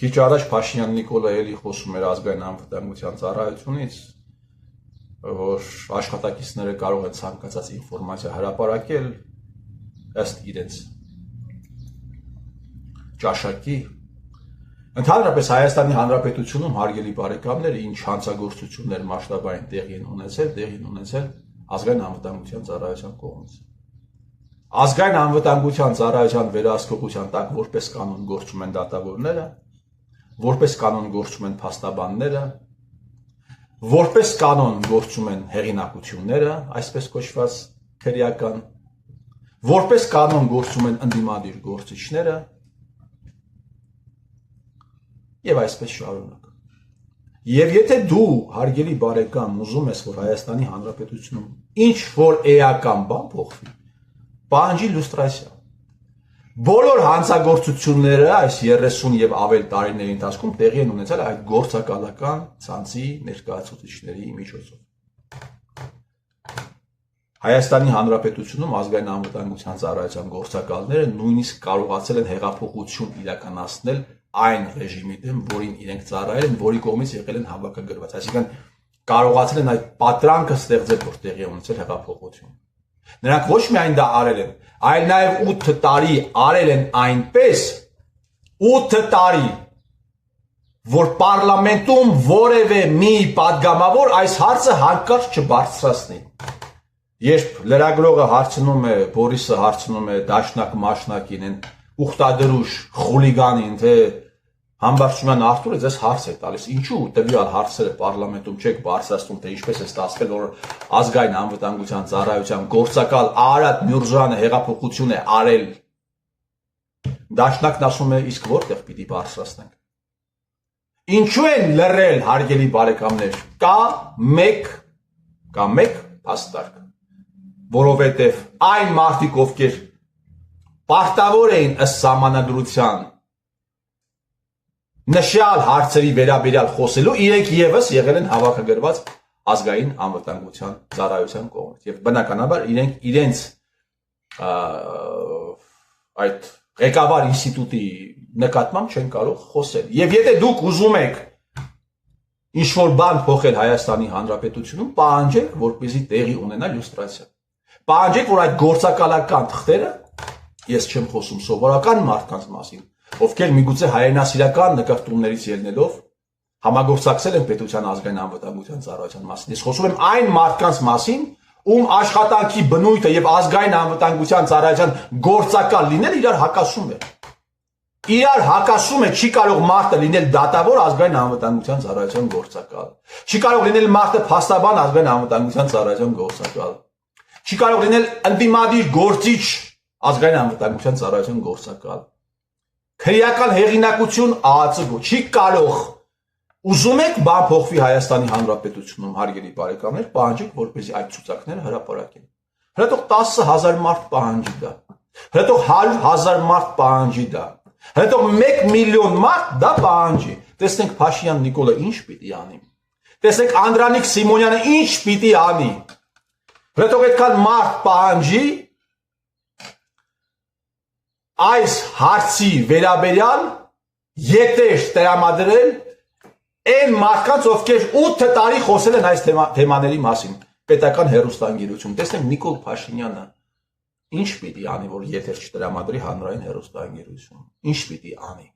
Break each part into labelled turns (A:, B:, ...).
A: Քիչ առաջ Փաշինյան Նիկոլը էլի խոսում էր ազգային անվտանգության ծառայությունից, որ աշխատակիցները կարող են ցանկացած ինֆորմացիա հրապարակել ըստ իրենց ճաշակի։ Ընդհանրապես Հայաստանի Հանրապետությունում հարգելի բարեկամներ, ինչ հանցագործություններ մասշտաբային տեղի են ունեցել ազգային անվտանգության ծառայության կողմից։ Ազգային անվտանգության ծառայության վերահսկողության տակ որպես կանոն գործում են դատավորները, որպես կանոն գործում են փաստաբանները, որպես կանոն գործում են հեղինակությունները, այսպես կոչված քրեական, որպես կանոն գործում են ընդդիմադիր գործիչները եւ այսպես շարունակ։ Եվ եթե դու, հարգելի բարեկամ, ուզում ես, որ Հայաստանի Հանրապետությունում ինչ որ էական բան փոխվի, պահանջի լուստրացիա։ Բոլոր հանցագործությունները այս 30 եւ ավել տարիների ընթացքում տեղի են ունեցել այդ գործակալական ցանցի ներկայացուցիչների միջոցով։ Հայաստանի Հանրապետությունում ազգային անվտանգության ծառայության գործակալները նույնիսկ կարողացել են հեղափոխություն իրականացնել այն ռեժիմի դեմ, որին իրենք ծառայել են, որի կողմից եղել են հավաքագրված, այսինքն կարողացել են այդ պատրանքը ստեղծել, որ տեղի ունեցել հեղափոխություն։ Նրանք ոչ միայն դա արել են, այլ նաև 8 տարի արել են այնպես 8 տարի, որ պարլամենտում որևէ մի падգամավոր այս հարցը հանկարծ չբարձրացնի։ Երբ լրագրողը հարցնում է, Բորիսը հարցնում է դաշնակ մաշնակին, են ուխտադրուժ խուլիգանին, թե Համբարձումյան Արթուրը ձեզ հարց է տալիս, ինչու տվյալ հարցերը պարլամենտում չեք բարձրացնում, թե ինչպես է ստացվել, որ ազգային անվտանգության ծառայության գործակալ Արարատ Մյուրզյանը հեղափոխություն է արել։ Դաշնակն ասում է, իսկ որտեղ պիտի բարձրացնենք։ Ինչու են լռել, հարգելի բարեկամներ, կա մեկ փաստարկ, որովհետև այն մարդիկ, ովքեր պարտավոր էին ըստ սահմանադրության նշյալ հարցերի վերաբերյալ խոսելու, իրենք եւս եղել են հավաքագրված ազգային անվտանգության ծառայության կողմից եւ բնականաբար իրենք իրենց այդ ղեկավար ինստիտուտի նկատմամբ չեն կարող խոսել։ Եվ եթե դուք ուզում եք ինչ որ բան փոխել Հայաստանի Հանրապետությունում, պահանջեք, որպեսզի տեղի ունենա լյուստրացիա։ Պահանջեք, որ այդ գործակալական թղթերը, ես չեմ խոսում սովորական մարդկանց մասին, ովքեր միգուցե հայրենասիրական նկարտումներից ելնելով համագործակցել են պետության ազգային անվտանգության ծառայության մասին։ Ես խոսում եմ այն մարդկանց մասին, ում աշխատանքի բնույթը եւ ազգային անվտանգության ծառայության գործակալ լինել իրար հակասում է։ Իրար հակասում է, չի կարող մարդը լինել դատավոր ազգային անվտանգության ծառայության գործակալ։ Չի կարող լինել մարդը փաստաբան ազգային անվտանգության ծառայության գործակալ։ Չի կարող լինել ընդդիմադիր գործիչ ազգային անվտանգության ծառայության գործակալ։ Քրեական հեղինակություն ԱԱԾ չի կարող։ Ուզում եք բան փոխվի Հայաստանի Հանրապետությունում, հարգելի բարեկամներ, պահանջեք, որպեսզի այդ ցուցակները հրապարակեն։ Հրետող 10,000 մարդ պահանջի դա։ Հրետող 100,000 մարդ պահանջի դա։ Հրետող 1 միլիոն մարդ դա պահանջի։ Տեսնենք Փաշինյան Նիկոլը ինչ պիտի անի։ Տեսնենք Անդրանիկ Սիմոնյանը ինչ պիտի անի։ Հրետող այդքան մարդ պահանջի այս հարցի վերաբերյալ ետեր տրամադրել այն մարդկանց, ովքեր 8 տարի խոսել են այս թեմաների մասին, պետական հեռուստաընկերություն։ Տեսնենք Նիկոլ Փաշինյանը ինչ պիտի անի, որ ետեր չտրամադրի հանրային հեռուստաընկերություն։ Ինչ պիտի անի։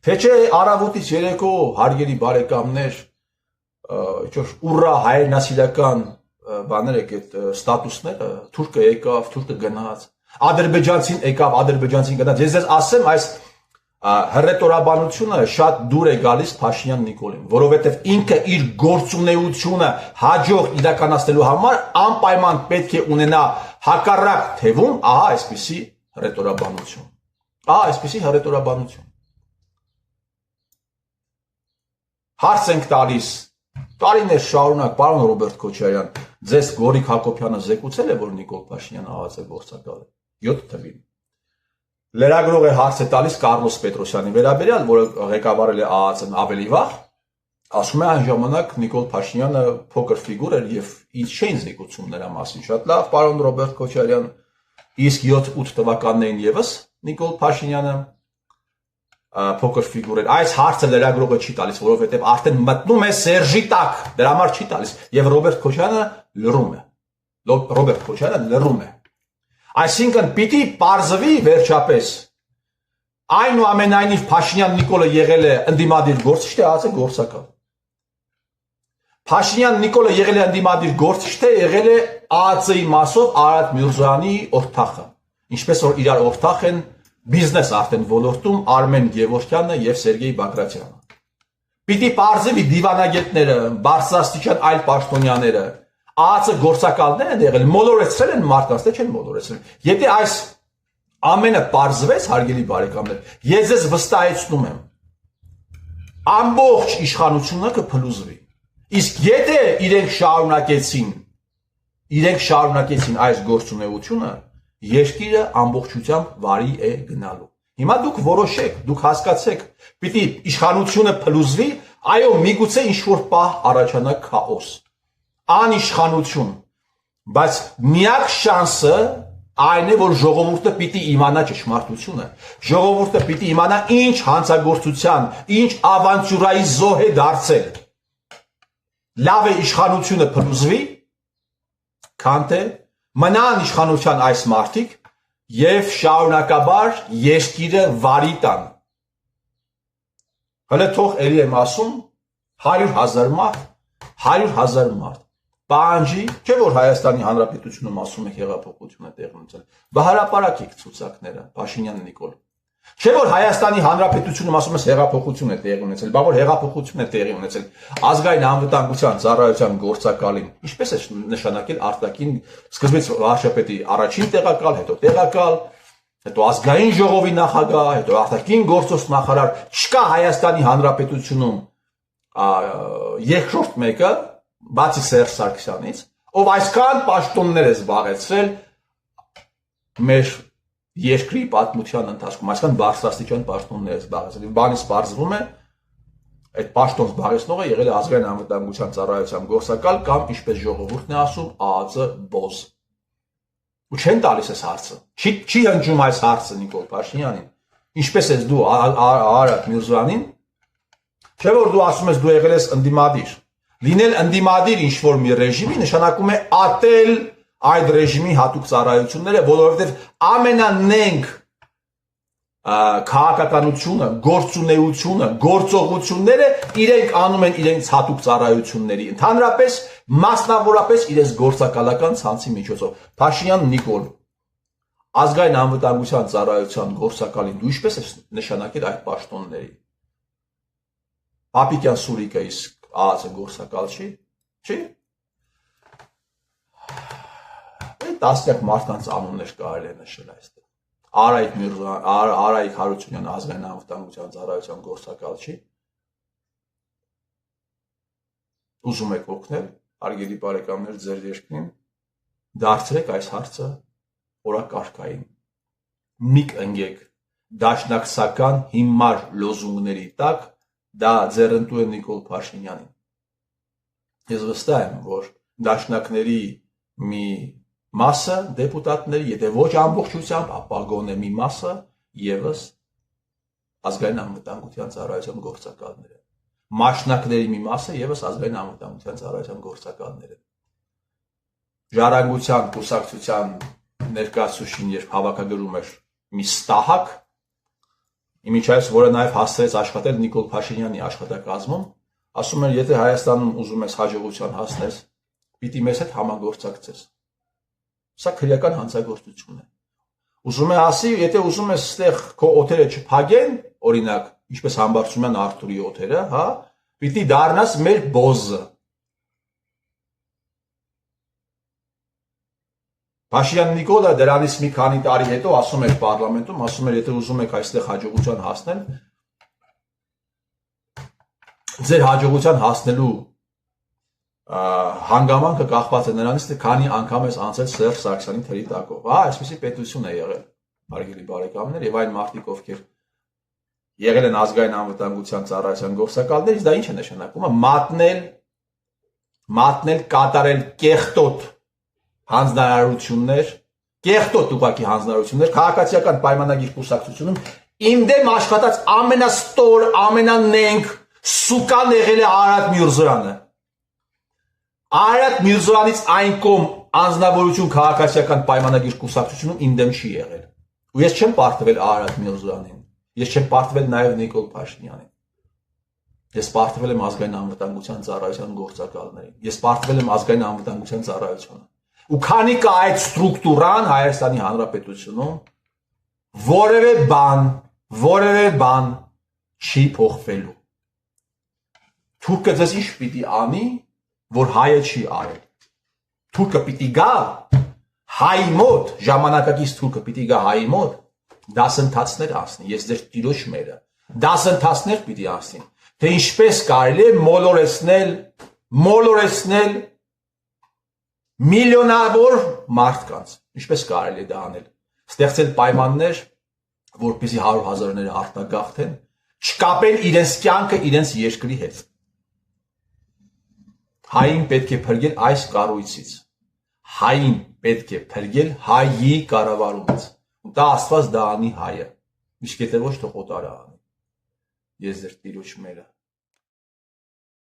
A: Թե չէ առավոտից երեկո, հարգելի բարեկամներ, ուռա հայրենասիրական բաներ եք, ստատուսները, թուրքը եկավ, թուրքը գնաց, ադրբեջանցին եկավ, ադրբեջանցին գնաց։ Ես ձեզ ասեմ, այս հռետորաբանությունը շատ դուր է գալիս Փաշինյան Նիկոլին, որովհետև ինքը իր գործունեությունը հաջող իրականացնելու համար անպայման պետք է ունենա հակառակ թևում, ահա այսպիսի հռետորաբանություն։ Ահա այսպիսի հռետորաբանություն։ Հարց ենք տալիս, տարիներ շարունակ, պարոն Ռոբերտ Քոչարյան, ձեզ Գորիկ Հակոբյանը զեկուցել է, որ Նիկոլ Փաշինյանը ԱԱԾ գործակալ է։ 7 թվին։ Լրագրող է հարց է տալիս Կառլոս Պետրոսյանի վերաբերյալ, որը ղեկավարել է ԱԱԾ-ն ավելի վաղ, ասում է այն ժամանակ Նիկոլ Փաշինյանը փոքր ֆիգուր էր եւ ինձ չէին զեկուցում նրա մասին։ Շատ լավ, պարոն Ռոբերտ Քոչարյան, իսկ 7-8 թվականներին եւս Նիկոլ Փաշինյանը փոքր ֆիգուրեր։ Այս հարցը լրագրողը չի տալիս, որովհետև արդեն մտնում է Սերժի տակ, դրա համար չի տալիս, եւ Ռոբերտ Քոչարյանը լռում է։ Ռոբերտ Քոչարյանը լռում է։ Այսինքն պիտի պարզվի վերջապես այնուամենայնիվ Փաշինյան Նիկոլը եղել է ընդդիմադիր գործիչ, թե ածե գործակալ։ Փաշինյան Նիկոլը եղել է ընդդիմադիր գործիչ, թե եղել է ԱԱՑ-ի մասով Արարատ Միրզոյանի օրթախը։ Ինչպես որ իրար օրթախ են բիզնես արդեն ոլորտում Արմեն Գևորգյանը եւ Սերգեյ Բագրատյանը։ Պիտի պարզվի դիվանագետները, բարձրաստիճան այլ պաշտոնյաները, ԱԱՑ գործակալներ են եղել, մոլորեցրել են մարդկանց, թե չեն մոլորեցրել։ Եթե այս ամենը պարզվեց, հարգելի բարեկամներ, ես ձեզ վստահեցնում եմ, ամբողջ իշխանությունը կփլուզվի։ Իսկ եթե իրենք շարունակեցին այս գործունեությունը, երկիրը ամբողջությամբ վարի է գնալու։ Հիմա դուք որոշեք, դուք հասկացեք, պիտի իշխանությունը փլուզվի, այո, միգուցե ինչ-որ պահ առաջանա քաոս, անիշխանություն, բայց միակ շանսը այն է, որ ժողովուրդը պիտի իմանա ճշմարտությունը, ժողովուրդը պիտի իմանա ինչ հանցագործության, ինչ ավանտյուրայի զոհ է դարձել։ Լավ է իշխանությունը փլուզվի, քան թե մնան իշխանության այս մարդիկ եւ շարունակաբար երկիրը վարի տան։ Հələ թող ելի եմ ասում 100,000 մարդ պահանջի, չէ որ Հայաստանի Հանրապետությունում ասում եք հեղափոխություն է տեղի ունեցել, բահարապարակ եք ցուցակները, Փաշինյան Նիկոլ։ Չէ որ Հայաստանի Հանրապետությունում ասում ես հեղափոխություն է տեղի ունեցել, բա որ հեղափոխություն է տեղի ունեցել ազգային անվտանգության ծառայության գործակալին, ինչպես է նշանակել արտաքին սկզբից վարչապետի առաջին տեղակալ, հետո ազգային ժողովի նախագահ, հետո արտաքին գործոս նախարար, չկա Հայաստանի Հանրապետությունում երկրորդ մեկը, բացի Սերժ Սարգսյանից, ով այսքան պաշտոններ է զբաղեցրել մեր երկրի պատմության ընթացքում, այսքան բարձրաստիճան պաշտոններ է զբաղեցրել։ Բանից պարզվում է, այդ պաշտոն զբաղեցնողը եղել է ազգային անվտանգության ծառայության գործակալ կամ ինչպես ժողովուրդն է ասում, ԱԱԾ բոզ։ Ու չեն տալիս այս հարցը։ Չի հնչում այս հարցը Նիկոլ Փաշինյանին։ Ինչպես ես դու Արարատ Միրզոյանին, չէ որ դու ասում ես դու եղել ես ընդդիմադիր։ Լինել ընդդիմադիր ինչ-որ մի ռեժիմի նշանակում է ատել այդ ռեժիմի հատուկ ծառայությունները, որովհետև ամենանենք քաղաքականությունը, գործունեությունը, գործողությունները իրենք անում են իրենց հատուկ ծառայությունների, ընդհանրապես մասնավորապես իրենց գործակալական ցանցի միջոցով։ Փաշինյան Նիկոլ, ազգային անվտանգության ծառայության գործակալին դու ինչպես ես նշանակել այդ պաշտոնների։ Պապիկյան Սուրիկը իսկ ԱԱՑ գործակալ չի։ Չի։ Տասնյակ մարդկանց անուններ կարելի է նշել այստեղ։ Արայիկ Հարությունյանը ազգային անվտանգության ծառայության գործակալ չի։ Ուզում եք օգնել, հարգելի բարեկամներ, ձեր երկրին, դարձրեք այս հարցը օրակարգային։ Մի կընկեք դաշնակցական հիմար լոզունգների տակ, դա ձեռնտու է Նիկոլ Փաշինյանին։ Ես վստահ եմ, որ դաշնակների մի մասը դեպուտատների, եթե ոչ ամբողջությամբ, ապա գոնե մի մասը եւս ազգային անվտանգության ծառայության գործակալներ են։ Մասնակների մի մասը եւս ազգային անվտանգության ծառայության գործակալներ են։ Ժառանգության կուսակցության ներկայացուցիչին երբ հավաքագրում էր մի ստահակ, իմիջայից, որը նաև հասցրեց աշխատել Նիկոլ Փաշինյանի աշխատակազմում, ասում էր, եթե Հայաստանում ուզում ես հաջողության հասնես, պիտի մեզ հետ համագործակցես։ Սա քրեական հանցագործություն է։ Ուզում է ասի, եթե ուզում ես ստեղ քո օթերը չփագեն, օրինակ, ինչպես Համբարձումյան Արթուրի օթերը, հա, պիտի դառնաս մեր բոզը։ Փաշինյան Նիկոլը դրանից մի քանի տարի հետո ասում էր պարլամենտում, ասում էր, եթե ուզում եք այստեղ հաջողության հասնել, ձեր հաջողության հասնելու հանգամանքը կախված է նրանից, թե քանի անգամ ես անցել Սերժ Սարգսյանի թերի տակով։ Հա, այսպեսի պետություն է եղել, հարգելի բարեկամներ, եւ այն մարդիկ, ովքեր եղել են ազգային անվտանգության ծառայության գործակալներից, դա ինչ է նշանակում, մատնել, կատարել կեղտոտ հանձնարարություններ, կեղտոտ ուղղակի հանձնարարություններ, քաղաքացիական պայմանագիր կուսակցությունում Իմ դեմ աշխատած ամենաստոր, ամենանենք սուկան եղել է Արարատ Միրզոյանը։ Արարատ Միրզոյանից այն կողմ անձնավորություն քաղաքացիական պայմանագիր կուսակցությունում իմ դեմ չի եղել։ Ու ես չեմ պարտվել Արարատ Միրզոյանին։ Ես չեմ պարտվել նաև Նիկոլ Փաշինյանին։ Ես պարտվել եմ ազգային անվտանգության ծառայության գործակալներին։ Ես պարտվել եմ ազգային անվտանգության ծառայությանը։ Ու քանի կա այդ ստրուկտուրան Հայաստանի Հանրապետությունում որևէ բան չի փոխվելու։ Թուրքը ձեզ ինչ պիտի անի, որ հայը չի արել։ Թուրքը պիտի գա հայի մոտ, ժամանակակից թուրքը պիտի գա հայի մոտ, դասընթացներ անցնի, ես ձեր տիրոջ մերը, դասընթացներ պիտի անցնի, թե ինչպես կարելի է մոլորեցնել միլիոնավոր մարդկանց, ինչպես կարելի է դա անել, ստեղծել պայմաններ, որպեսզի 100,000-ները արտագաղթեն, չկապեն իրենց կյանքը իրենց երկրի հետ։ Հային պետք է փրկել այս կառույցից, հային պետք է փրկել հայի կառավարումից, ու դա Աստված դա անի հայը, իսկ եթե ոչ թող օտարը անի, ես ձեր տիրոջ մերը